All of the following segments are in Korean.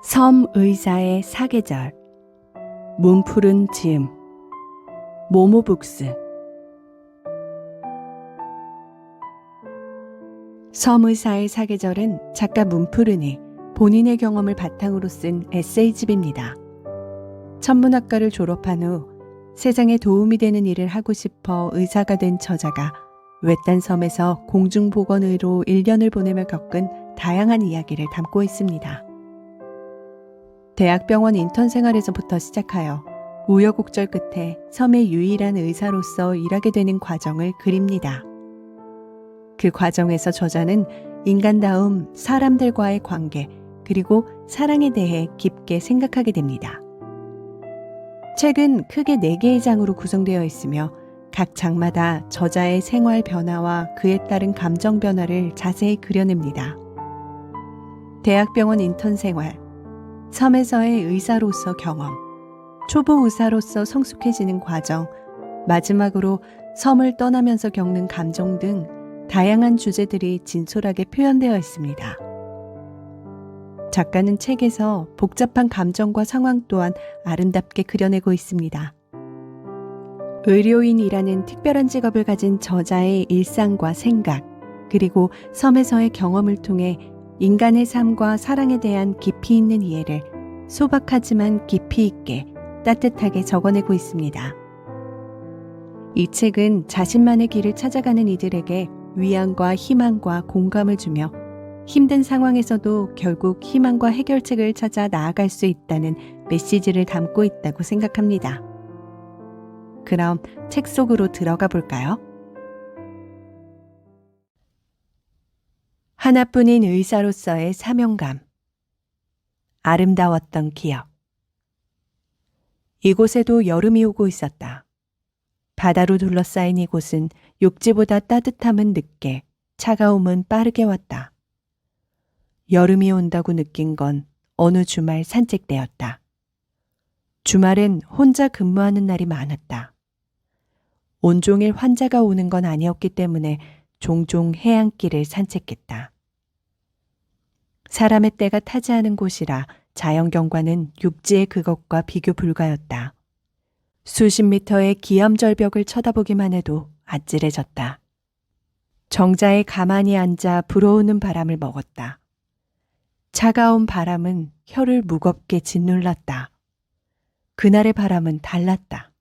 섬 의사의 사계절, 문푸른 지음, 모모북스. 섬 의사의 사계절은 작가 문푸른이 본인의 경험을 바탕으로 쓴 에세이집입니다. 천문학과를 졸업한 후 세상에 도움이 되는 일을 하고 싶어 의사가 된 저자가 외딴 섬에서 공중보건의로 1년을 보내며 겪은 다양한 이야기를 담고 있습니다. 대학병원 인턴 생활에서부터 시작하여 우여곡절 끝에 섬의 유일한 의사로서 일하게 되는 과정을 그립니다. 그 과정에서 저자는 인간다움, 사람들과의 관계, 그리고 사랑에 대해 깊게 생각하게 됩니다. 책은 크게 4개의 장으로 구성되어 있으며 각 장마다 저자의 생활 변화와 그에 따른 감정 변화를 자세히 그려냅니다. 대학병원 인턴 생활, 섬에서의 의사로서 경험, 초보 의사로서 성숙해지는 과정, 마지막으로 섬을 떠나면서 겪는 감정 등 다양한 주제들이 진솔하게 표현되어 있습니다. 작가는 책에서 복잡한 감정과 상황 또한 아름답게 그려내고 있습니다. 의료인이라는 특별한 직업을 가진 저자의 일상과 생각, 그리고 섬에서의 경험을 통해 인간의 삶과 사랑에 대한 깊이 있는 이해를 소박하지만 깊이 있게 따뜻하게 적어내고 있습니다. 이 책은 자신만의 길을 찾아가는 이들에게 위안과 희망과 공감을 주며 힘든 상황에서도 결국 희망과 해결책을 찾아 나아갈 수 있다는 메시지를 담고 있다고 생각합니다. 그럼 책 속으로 들어가 볼까요? 하나뿐인 의사로서의 사명감. 아름다웠던 기억. 이곳에도 여름이 오고 있었다. 바다로 둘러싸인 이곳은 육지보다 따뜻함은 늦게, 차가움은 빠르게 왔다. 여름이 온다고 느낀 건 어느 주말 산책 때였다. 주말엔 혼자 근무하는 날이 많았다. 온종일 환자가 오는 건 아니었기 때문에 종종 해안길을 산책했다. 사람의 때가 타지 않은 곳이라 자연경관은 육지의 그것과 비교 불가였다. 수십 미터의 기암절벽을 쳐다보기만 해도 아찔해졌다. 정자에 가만히 앉아 불어오는 바람을 먹었다. 차가운 바람은 혀를 무겁게 짓눌렀다. 그날의 바람은 달랐다.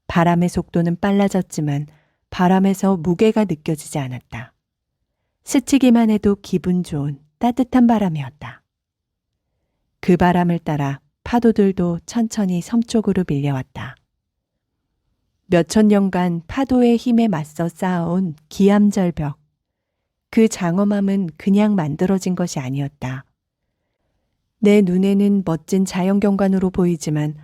바람의 속도는 빨라졌지만 바람에서 무게가 느껴지지 않았다. 스치기만 해도 기분 좋은 따뜻한 바람이었다. 그 바람을 따라 파도들도 천천히 섬 쪽으로 밀려왔다. 몇천 년간 파도의 힘에 맞서 쌓아온 기암절벽. 그 장엄함은 그냥 만들어진 것이 아니었다. 내 눈에는 멋진 자연경관으로 보이지만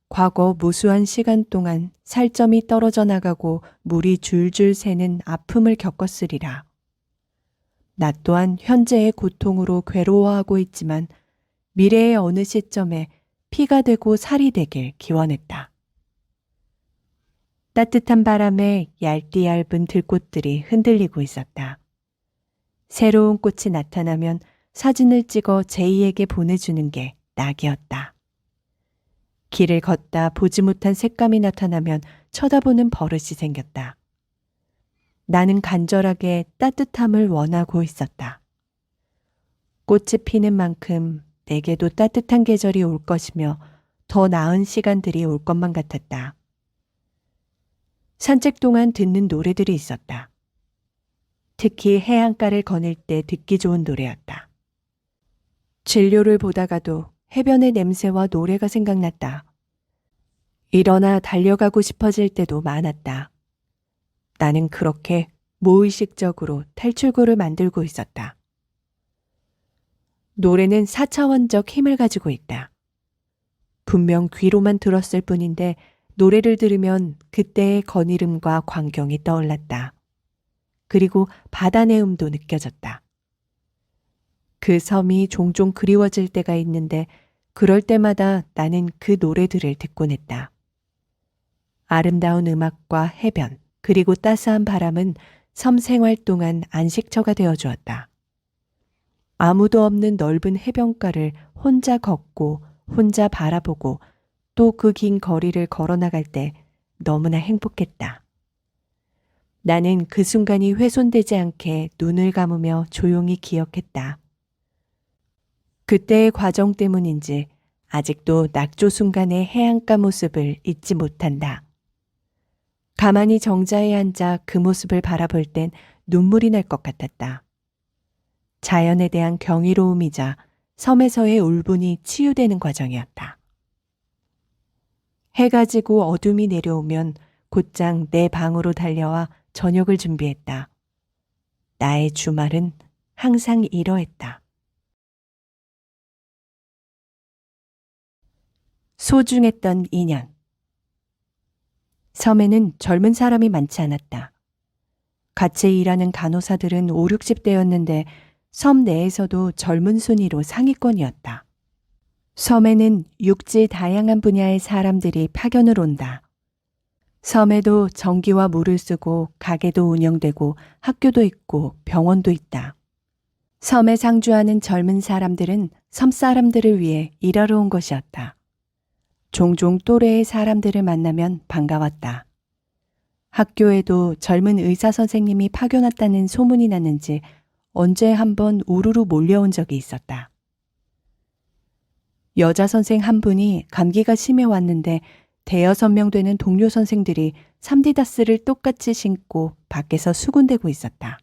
과거 무수한 시간 동안 살점이 떨어져 나가고 물이 줄줄 새는 아픔을 겪었으리라. 나 또한 현재의 고통으로 괴로워하고 있지만 미래의 어느 시점에 피가 되고 살이 되길 기원했다. 따뜻한 바람에 얇디 얇은 들꽃들이 흔들리고 있었다. 새로운 꽃이 나타나면 사진을 찍어 제이에게 보내주는 게 낙이었다. 길을 걷다 보지 못한 색감이 나타나면 쳐다보는 버릇이 생겼다. 나는 간절하게 따뜻함을 원하고 있었다. 꽃이 피는 만큼 내게도 따뜻한 계절이 올 것이며 더 나은 시간들이 올 것만 같았다. 산책 동안 듣는 노래들이 있었다. 특히 해안가를 거닐 때 듣기 좋은 노래였다. 진료를 보다가도 해변의 냄새와 노래가 생각났다. 일어나 달려가고 싶어질 때도 많았다. 나는 그렇게 무의식적으로 탈출구를 만들고 있었다. 노래는 4차원적 힘을 가지고 있다. 분명 귀로만 들었을 뿐인데 노래를 들으면 그때의 거니름과 광경이 떠올랐다. 그리고 바다 내음도 느껴졌다. 그 섬이 종종 그리워질 때가 있는데 그럴 때마다 나는 그 노래들을 듣곤 했다. 아름다운 음악과 해변, 그리고 따스한 바람은 섬 생활 동안 안식처가 되어 주었다. 아무도 없는 넓은 해변가를 혼자 걷고 혼자 바라보고 또 그 긴 거리를 걸어 나갈 때 너무나 행복했다. 나는 그 순간이 훼손되지 않게 눈을 감으며 조용히 기억했다. 그때의 과정 때문인지 아직도 낙조 순간의 해안가 모습을 잊지 못한다. 가만히 정자에 앉아 그 모습을 바라볼 땐 눈물이 날 것 같았다. 자연에 대한 경이로움이자 섬에서의 울분이 치유되는 과정이었다. 해가 지고 어둠이 내려오면 곧장 내 방으로 달려와 저녁을 준비했다. 나의 주말은 항상 이러했다. 소중했던 인연. 섬에는 젊은 사람이 많지 않았다. 같이 일하는 간호사들은 5, 60대였는데 섬 내에서도 젊은 순위로 상위권이었다. 섬에는 육지 다양한 분야의 사람들이 파견을 온다. 섬에도 전기와 물을 쓰고 가게도 운영되고 학교도 있고 병원도 있다. 섬에 상주하는 젊은 사람들은 섬 사람들을 위해 일하러 온 것이었다. 종종 또래의 사람들을 만나면 반가웠다. 학교에도 젊은 의사 선생님이 파견 왔다는 소문이 났는지 언제 한번 우르르 몰려온 적이 있었다. 여자 선생 한 분이 감기가 심해 왔는데 대여섯 명 되는 동료 선생들이 삼디다스를 똑같이 신고 밖에서 수군대고 있었다.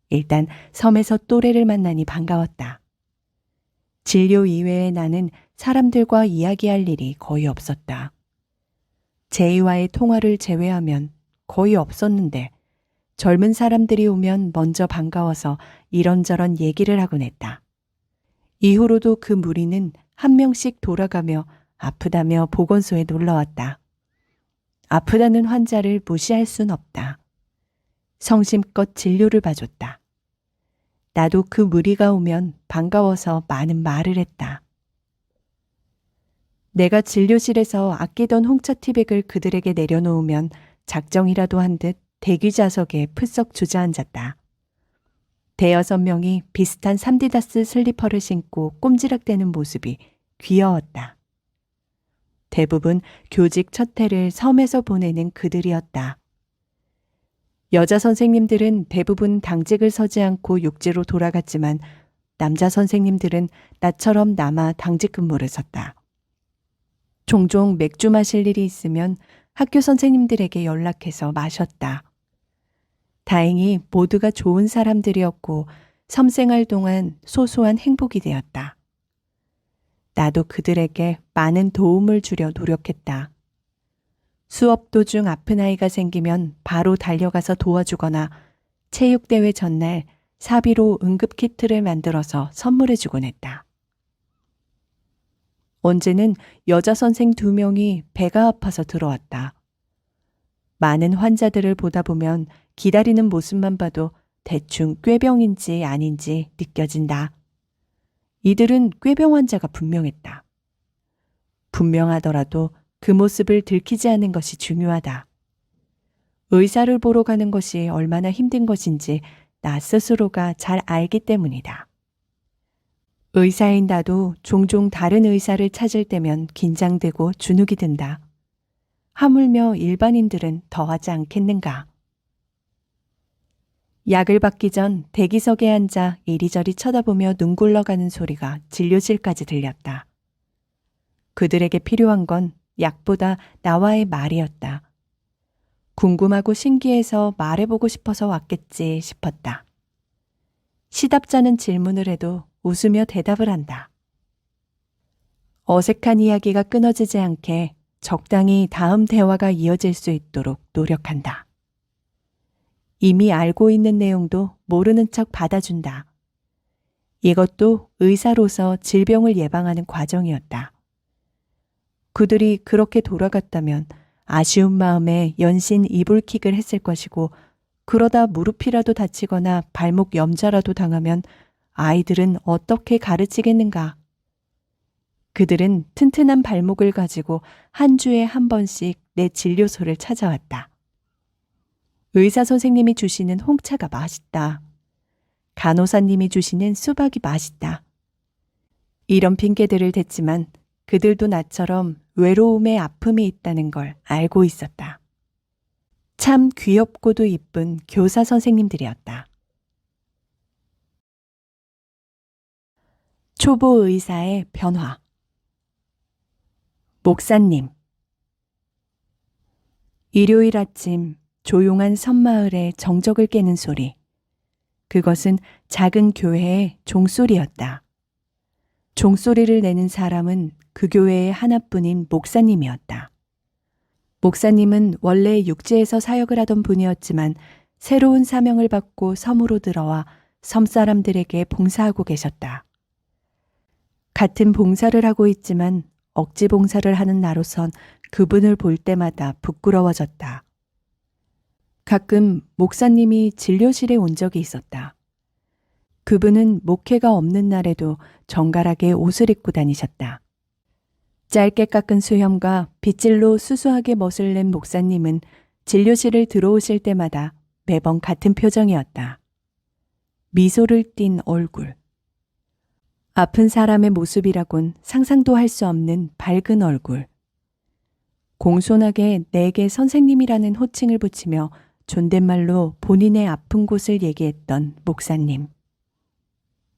일단 섬에서 또래를 만나니 반가웠다. 진료 이외에 나는 사람들과 이야기할 일이 거의 없었다. 제이와의 통화를 제외하면 거의 없었는데 젊은 사람들이 오면 먼저 반가워서 이런저런 얘기를 하곤 했다. 이후로도 그 무리는 한 명씩 돌아가며 아프다며 보건소에 놀러왔다. 아프다는 환자를 무시할 순 없다. 성심껏 진료를 봐줬다. 나도 그 무리가 오면 반가워서 많은 말을 했다. 내가 진료실에서 아끼던 홍차티백을 그들에게 내려놓으면 작정이라도 한 듯 대기 좌석에 풀썩 주저앉았다. 대여섯 명이 비슷한 삼디다스 슬리퍼를 신고 꼼지락대는 모습이 귀여웠다. 대부분 교직 첫 해를 섬에서 보내는 그들이었다. 여자 선생님들은 대부분 당직을 서지 않고 육지로 돌아갔지만 남자 선생님들은 나처럼 남아 당직 근무를 섰다. 종종 맥주 마실 일이 있으면 학교 선생님들에게 연락해서 마셨다. 다행히 모두가 좋은 사람들이었고 섬생활 동안 소소한 행복이 되었다. 나도 그들에게 많은 도움을 주려 노력했다. 수업 도중 아픈 아이가 생기면 바로 달려가서 도와주거나 체육대회 전날 사비로 응급키트를 만들어서 선물해주곤 했다. 언제는 여자 선생 2명이 배가 아파서 들어왔다. 많은 환자들을 보다 보면 기다리는 모습만 봐도 대충 꾀병인지 아닌지 느껴진다. 이들은 꾀병 환자가 분명했다. 분명하더라도 그 모습을 들키지 않는 것이 중요하다. 의사를 보러 가는 것이 얼마나 힘든 것인지 나 스스로가 잘 알기 때문이다. 의사인 나도 종종 다른 의사를 찾을 때면 긴장되고 주눅이 든다. 하물며 일반인들은 더하지 않겠는가. 약을 받기 전 대기석에 앉아 이리저리 쳐다보며 눈 굴러가는 소리가 진료실까지 들렸다. 그들에게 필요한 건 약보다 나와의 말이었다. 궁금하고 신기해서 말해보고 싶어서 왔겠지 싶었다. 시답잖은 질문을 해도 웃으며 대답을 한다. 어색한 이야기가 끊어지지 않게 적당히 다음 대화가 이어질 수 있도록 노력한다. 이미 알고 있는 내용도 모르는 척 받아준다. 이것도 의사로서 질병을 예방하는 과정이었다. 그들이 그렇게 돌아갔다면 아쉬운 마음에 연신 이불킥을 했을 것이고 그러다 무릎이라도 다치거나 발목 염자라도 당하면 아이들은 어떻게 가르치겠는가. 그들은 튼튼한 발목을 가지고 한 주에 한 번씩 내 진료소를 찾아왔다. 의사 선생님이 주시는 홍차가 맛있다. 간호사님이 주시는 수박이 맛있다. 이런 핑계들을 댔지만 그들도 나처럼 외로움에 아픔이 있다는 걸 알고 있었다. 참 귀엽고도 이쁜 교사 선생님들이었다. 초보 의사의 변화. 목사님. 일요일 아침 조용한 섬마을의 정적을 깨는 소리. 그것은 작은 교회의 종소리였다. 종소리를 내는 사람은 그 교회의 하나뿐인 목사님이었다. 목사님은 원래 육지에서 사역을 하던 분이었지만 새로운 사명을 받고 섬으로 들어와 섬 사람들에게 봉사하고 계셨다. 같은 봉사를 하고 있지만 억지 봉사를 하는 나로선 그분을 볼 때마다 부끄러워졌다. 가끔 목사님이 진료실에 온 적이 있었다. 그분은 목회가 없는 날에도 정갈하게 옷을 입고 다니셨다. 짧게 깎은 수염과 빗질로 수수하게 멋을 낸 목사님은 진료실을 들어오실 때마다 매번 같은 표정이었다. 미소를 띤 얼굴. 아픈 사람의 모습이라곤 상상도 할 수 없는 밝은 얼굴. 공손하게 내게 선생님이라는 호칭을 붙이며 존댓말로 본인의 아픈 곳을 얘기했던 목사님.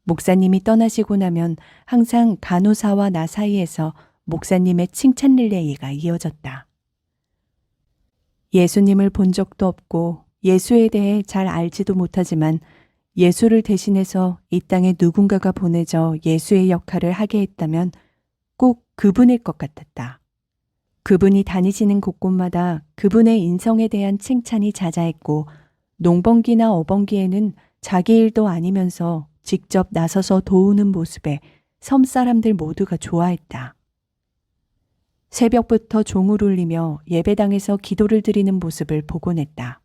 목사님이 떠나시고 나면 항상 간호사와 나 사이에서 목사님의 칭찬 릴레이가 이어졌다. 예수님을 본 적도 없고 예수에 대해 잘 알지도 못하지만 예수를 대신해서 이 땅에 누군가가 보내져 예수의 역할을 하게 했다면 꼭 그분일 것 같았다. 그분이 다니시는 곳곳마다 그분의 인성에 대한 칭찬이 자자했고 농번기나 어번기에는 자기 일도 아니면서 직접 나서서 도우는 모습에 섬 사람들 모두가 좋아했다. 새벽부터 종을 울리며 예배당에서 기도를 드리는 모습을 보곤 했다.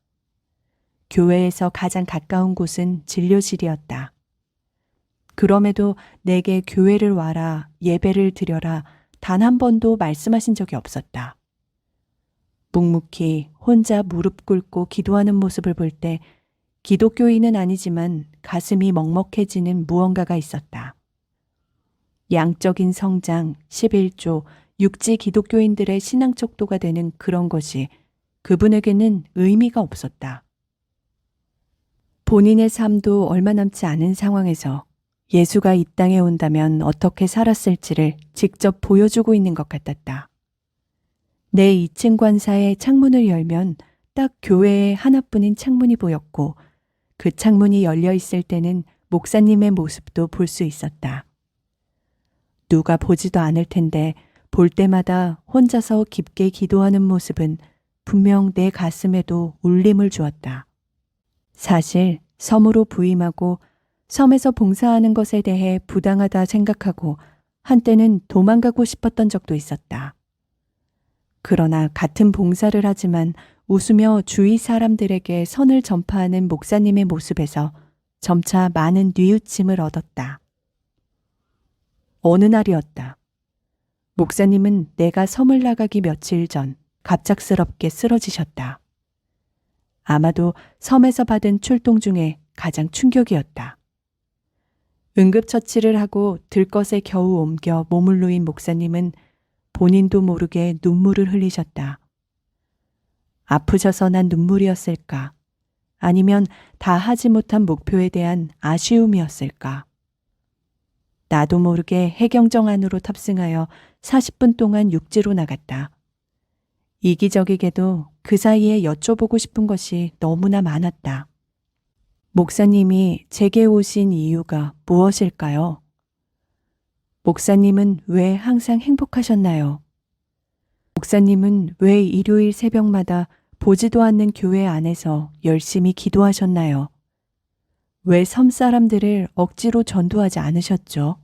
교회에서 가장 가까운 곳은 진료실이었다. 그럼에도 내게 교회를 와라, 예배를 드려라 단 한 번도 말씀하신 적이 없었다. 묵묵히 혼자 무릎 꿇고 기도하는 모습을 볼 때 기독교인은 아니지만 가슴이 먹먹해지는 무언가가 있었다. 양적인 성장, 11조, 육지 기독교인들의 신앙 척도가 되는 그런 것이 그분에게는 의미가 없었다. 본인의 삶도 얼마 남지 않은 상황에서 예수가 이 땅에 온다면 어떻게 살았을지를 직접 보여주고 있는 것 같았다. 내 2층 관사의 창문을 열면 딱 교회에 하나뿐인 창문이 보였고 그 창문이 열려 있을 때는 목사님의 모습도 볼 수 있었다. 누가 보지도 않을 텐데 볼 때마다 혼자서 깊게 기도하는 모습은 분명 내 가슴에도 울림을 주었다. 사실 섬으로 부임하고 섬에서 봉사하는 것에 대해 부당하다 생각하고 한때는 도망가고 싶었던 적도 있었다. 그러나 같은 봉사를 하지만 웃으며 주위 사람들에게 선을 전파하는 목사님의 모습에서 점차 많은 뉘우침을 얻었다. 어느 날이었다. 목사님은 내가 섬을 나가기 며칠 전 갑작스럽게 쓰러지셨다. 아마도 섬에서 받은 출동 중에 가장 충격이었다. 응급처치를 하고 들것에 겨우 옮겨 몸을 누인 목사님은 본인도 모르게 눈물을 흘리셨다. 아프셔서 난 눈물이었을까? 아니면 다 하지 못한 목표에 대한 아쉬움이었을까? 나도 모르게 해경정 안으로 탑승하여 40분 동안 육지로 나갔다. 이기적이게도 그 사이에 여쭤보고 싶은 것이 너무나 많았다. 목사님이 제게 오신 이유가 무엇일까요? 목사님은 왜 항상 행복하셨나요? 목사님은 왜 일요일 새벽마다 보지도 않는 교회 안에서 열심히 기도하셨나요? 왜 섬 사람들을 억지로 전도하지 않으셨죠?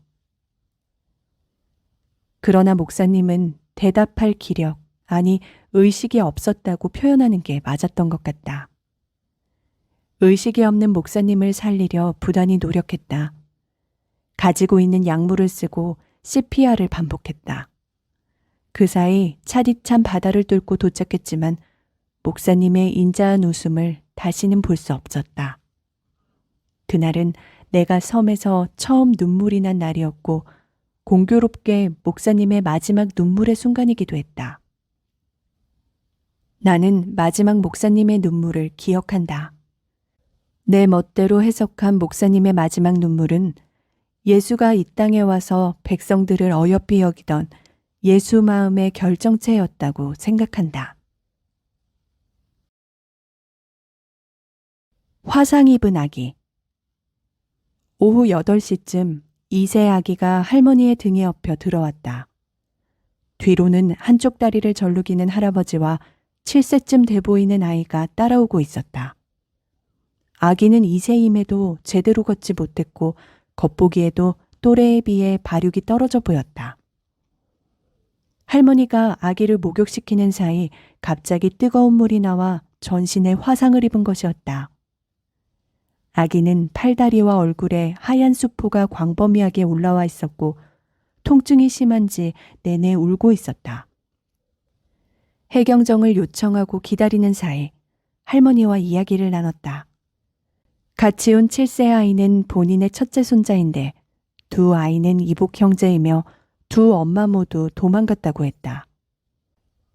그러나 목사님은 대답할 기력, 아니 의식이 없었다고 표현하는 게 맞았던 것 같다. 의식이 없는 목사님을 살리려 부단히 노력했다. 가지고 있는 약물을 쓰고 CPR을 반복했다. 그 사이 차디찬 바다를 뚫고 도착했지만 목사님의 인자한 웃음을 다시는 볼 수 없었다. 그날은 내가 섬에서 처음 눈물이 난 날이었고 공교롭게 목사님의 마지막 눈물의 순간이기도 했다. 나는 마지막 목사님의 눈물을 기억한다. 내 멋대로 해석한 목사님의 마지막 눈물은 예수가 이 땅에 와서 백성들을 어여삐 여기던 예수 마음의 결정체였다고 생각한다. 화상 입은 아기. 오후 8시쯤 2세 아기가 할머니의 등에 업혀 들어왔다. 뒤로는 한쪽 다리를 절룩이는 할아버지와 7세쯤 돼 보이는 아이가 따라오고 있었다. 아기는 2세임에도 제대로 걷지 못했고 겉보기에도 또래에 비해 발육이 떨어져 보였다. 할머니가 아기를 목욕시키는 사이 갑자기 뜨거운 물이 나와 전신에 화상을 입은 것이었다. 아기는 팔다리와 얼굴에 하얀 수포가 광범위하게 올라와 있었고 통증이 심한지 내내 울고 있었다. 해경정을 요청하고 기다리는 사이 할머니와 이야기를 나눴다. 같이 온 7세 아이는 본인의 첫째 손자인데 두 아이는 이복 형제이며 두 엄마 모두 도망갔다고 했다.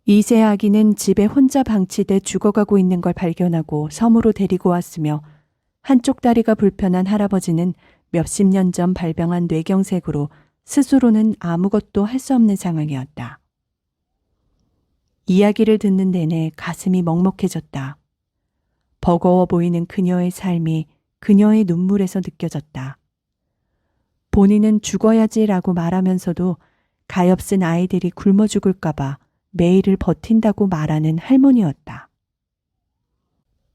2세 아기는 집에 혼자 방치돼 죽어가고 있는 걸 발견하고 섬으로 데리고 왔으며 한쪽 다리가 불편한 할아버지는 몇십 년 전 발병한 뇌경색으로 스스로는 아무것도 할 수 없는 상황이었다. 이야기를 듣는 내내 가슴이 먹먹해졌다. 버거워 보이는 그녀의 삶이 그녀의 눈물에서 느껴졌다. 본인은 죽어야지라고 말하면서도 가엾은 아이들이 굶어 죽을까봐 매일을 버틴다고 말하는 할머니였다.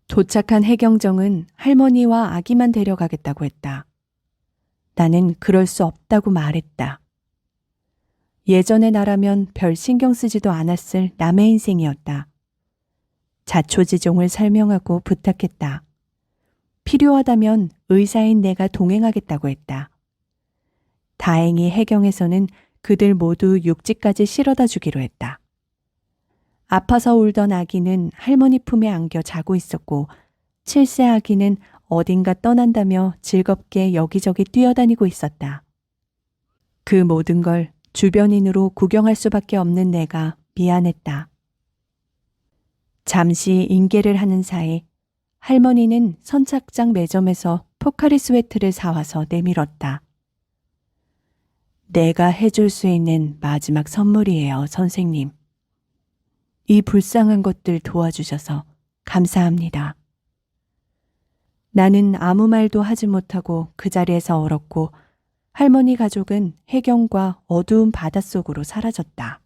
도착한 해경정은 할머니와 아기만 데려가겠다고 했다. 나는 그럴 수 없다고 말했다. 예전의 나라면 별 신경 쓰지도 않았을 남의 인생이었다. 자초지종을 설명하고 부탁했다. 필요하다면 의사인 내가 동행하겠다고 했다. 다행히 해경에서는 그들 모두 육지까지 실어다 주기로 했다. 아파서 울던 아기는 할머니 품에 안겨 자고 있었고 7세 아기는 어딘가 떠난다며 즐겁게 여기저기 뛰어다니고 있었다. 그 모든 걸 주변인으로 구경할 수밖에 없는 내가 미안했다. 잠시 인계를 하는 사이 할머니는 선착장 매점에서 포카리 스웨트를 사와서 내밀었다. 내가 해줄 수 있는 마지막 선물이에요, 선생님. 이 불쌍한 것들 도와주셔서 감사합니다. 나는 아무 말도 하지 못하고 그 자리에서 얼었고 할머니 가족은 해경과 어두운 바닷속으로 사라졌다.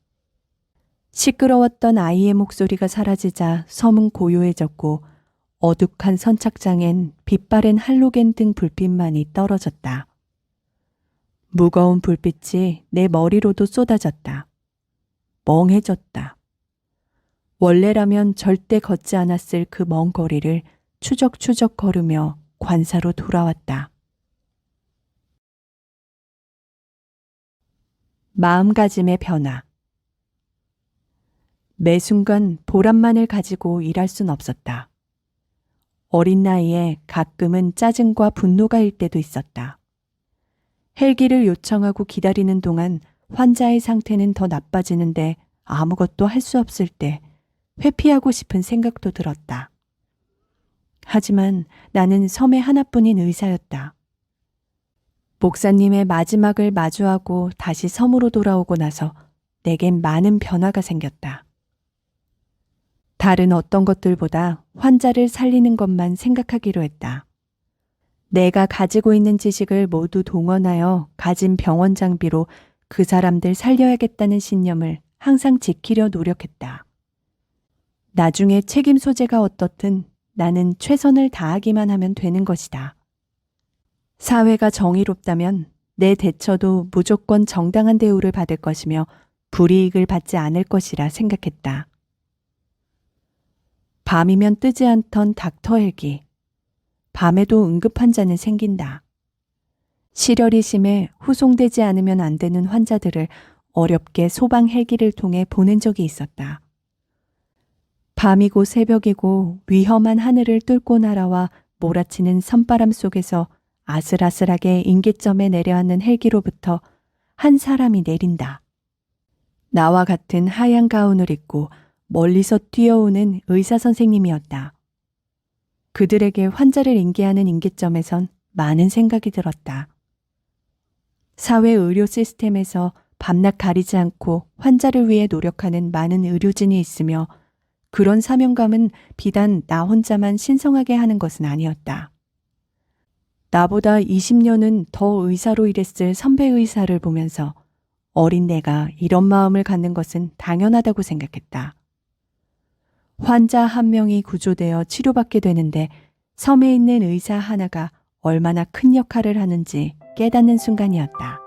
시끄러웠던 아이의 목소리가 사라지자 섬은 고요해졌고 어둑한 선착장엔 빛바랜 할로겐 등 불빛만이 떨어졌다. 무거운 불빛이 내 머리로도 쏟아졌다. 멍해졌다. 원래라면 절대 걷지 않았을 그 먼 거리를 추적추적 걸으며 관사로 돌아왔다. 마음가짐의 변화. 매 순간 보람만을 가지고 일할 순 없었다. 어린 나이에 가끔은 짜증과 분노가 일 때도 있었다. 헬기를 요청하고 기다리는 동안 환자의 상태는 더 나빠지는데 아무것도 할 수 없을 때 회피하고 싶은 생각도 들었다. 하지만 나는 섬의 하나뿐인 의사였다. 목사님의 마지막을 마주하고 다시 섬으로 돌아오고 나서 내겐 많은 변화가 생겼다. 다른 어떤 것들보다 환자를 살리는 것만 생각하기로 했다. 내가 가지고 있는 지식을 모두 동원하여 가진 병원 장비로 그 사람들 살려야겠다는 신념을 항상 지키려 노력했다. 나중에 책임 소재가 어떻든 나는 최선을 다하기만 하면 되는 것이다. 사회가 정의롭다면 내 대처도 무조건 정당한 대우를 받을 것이며 불이익을 받지 않을 것이라 생각했다. 밤이면 뜨지 않던 닥터 헬기. 밤에도 응급 환자는 생긴다. 실혈이 심해 후송되지 않으면 안 되는 환자들을 어렵게 소방 헬기를 통해 보낸 적이 있었다. 밤이고 새벽이고 위험한 하늘을 뚫고 날아와 몰아치는 선바람 속에서 아슬아슬하게 인계점에 내려앉는 헬기로부터 한 사람이 내린다. 나와 같은 하얀 가운을 입고 멀리서 뛰어오는 의사 선생님이었다. 그들에게 환자를 인계하는 인계점에선 많은 생각이 들었다. 사회 의료 시스템에서 밤낮 가리지 않고 환자를 위해 노력하는 많은 의료진이 있으며 그런 사명감은 비단 나 혼자만 신성하게 하는 것은 아니었다. 나보다 20년은 더 의사로 일했을 선배 의사를 보면서 어린 내가 이런 마음을 갖는 것은 당연하다고 생각했다. 환자 한 명이 구조되어 치료받게 되는데 섬에 있는 의사 하나가 얼마나 큰 역할을 하는지 깨닫는 순간이었다.